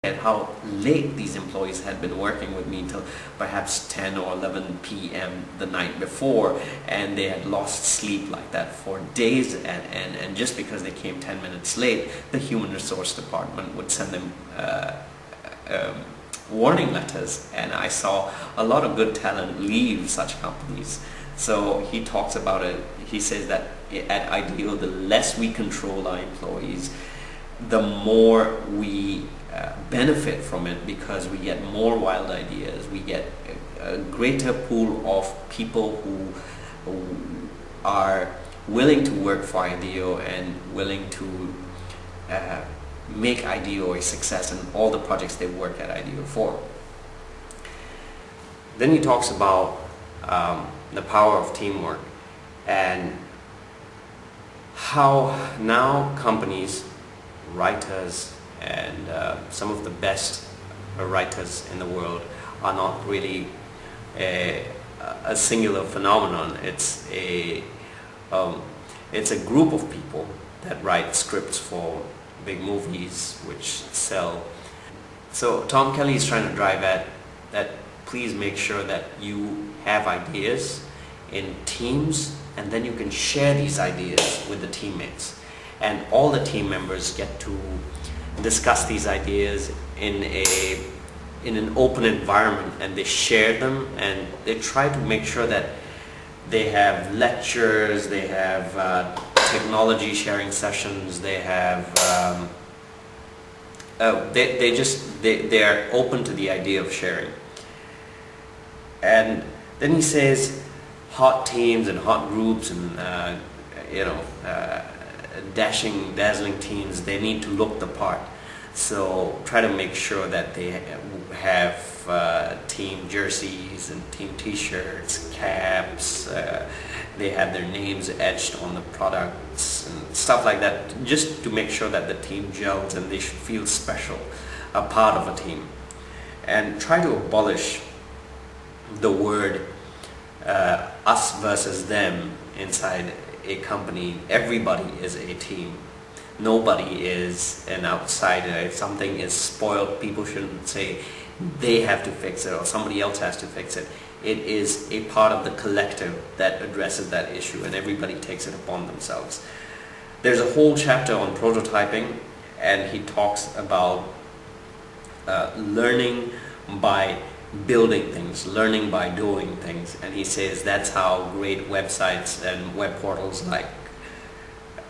at how late these employees had been working with me till perhaps 10 or 11 p.m. the night before, and they had lost sleep like that for days, and just because they came 10 minutes late, the human resource department would send them warning letters, and I saw a lot of good talent leave such companies. So he talks about it. He says that at Ideal, the less we control our employees, the more we benefit from it, because we get more wild ideas, we get a greater pool of people who are willing to work for IDEO and willing to make IDEO a success in all the projects they work at IDEO for. Then he talks about the power of teamwork and how now companies, writers, and some of the best writers in the world are not really a singular phenomenon. It's a group of people that write scripts for big movies which sell. So Tom Kelly is trying to drive at that. Please make sure that you have ideas in teams, and then you can share these ideas with the teammates, and all the team members get to discuss these ideas in an open environment, and they share them, and they try to make sure that they have lectures, they have technology sharing sessions, they have they are open to the idea of sharing. And then he says hot teams and hot groups and dazzling teams, they need to look the part. So try to make sure that they have team jerseys and team t-shirts, caps, they have their names etched on the products and stuff like that, just to make sure that the team gels and they should feel special, a part of a team. And try to abolish the word us versus them inside a company. Everybody is a team. Nobody is an outsider. If something is spoiled, people shouldn't say they have to fix it or somebody else has to fix it. It is a part of the collective that addresses that issue, and everybody takes it upon themselves. There's a whole chapter on prototyping, and he talks about learning by building things, learning by doing things, and he says that's how great websites and web portals like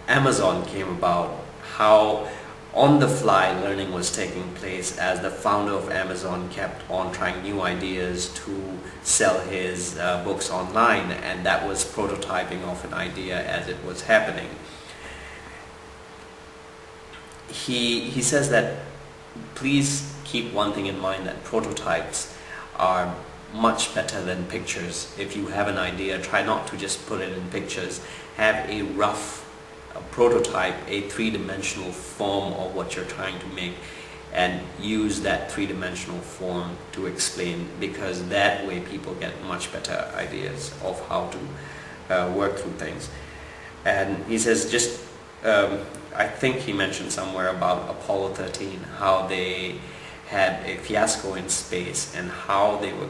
Amazon came about, how on the fly learning was taking place as the founder of Amazon kept on trying new ideas to sell his books online, and that was prototyping of an idea as it was happening. He says that please keep one thing in mind, that prototypes are much better than pictures. If you have an idea, try not to just put it in pictures. Have a rough prototype, a three-dimensional form of what you're trying to make, and use that three-dimensional form to explain, because that way people get much better ideas of how to work through things. And he says just I think he mentioned somewhere about Apollo 13, how they had a fiasco in space and how they were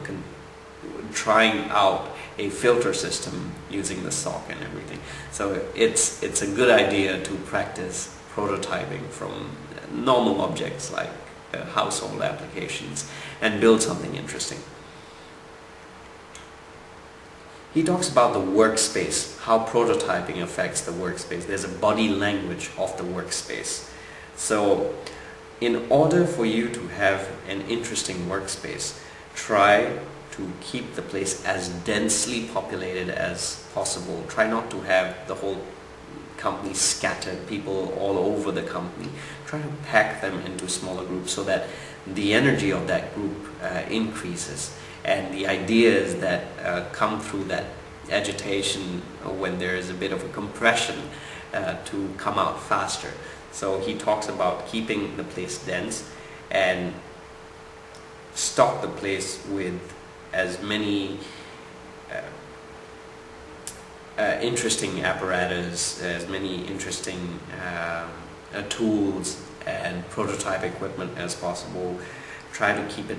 trying out a filter system using the sock and everything. So it's a good idea to practice prototyping from normal objects like household applications and build something interesting. He talks about the workspace, how prototyping affects the workspace. There's a body language of the workspace. So in order for you to have an interesting workspace, try to keep the place as densely populated as possible. Try not to have the whole company scattered, people all over the company. Try to pack them into smaller groups so that the energy of that group increases, and the ideas that come through that agitation when there is a bit of a compression to come out faster. So he talks about keeping the place dense and stock the place with as many interesting apparatus, as many interesting tools and prototype equipment as possible. Try to keep it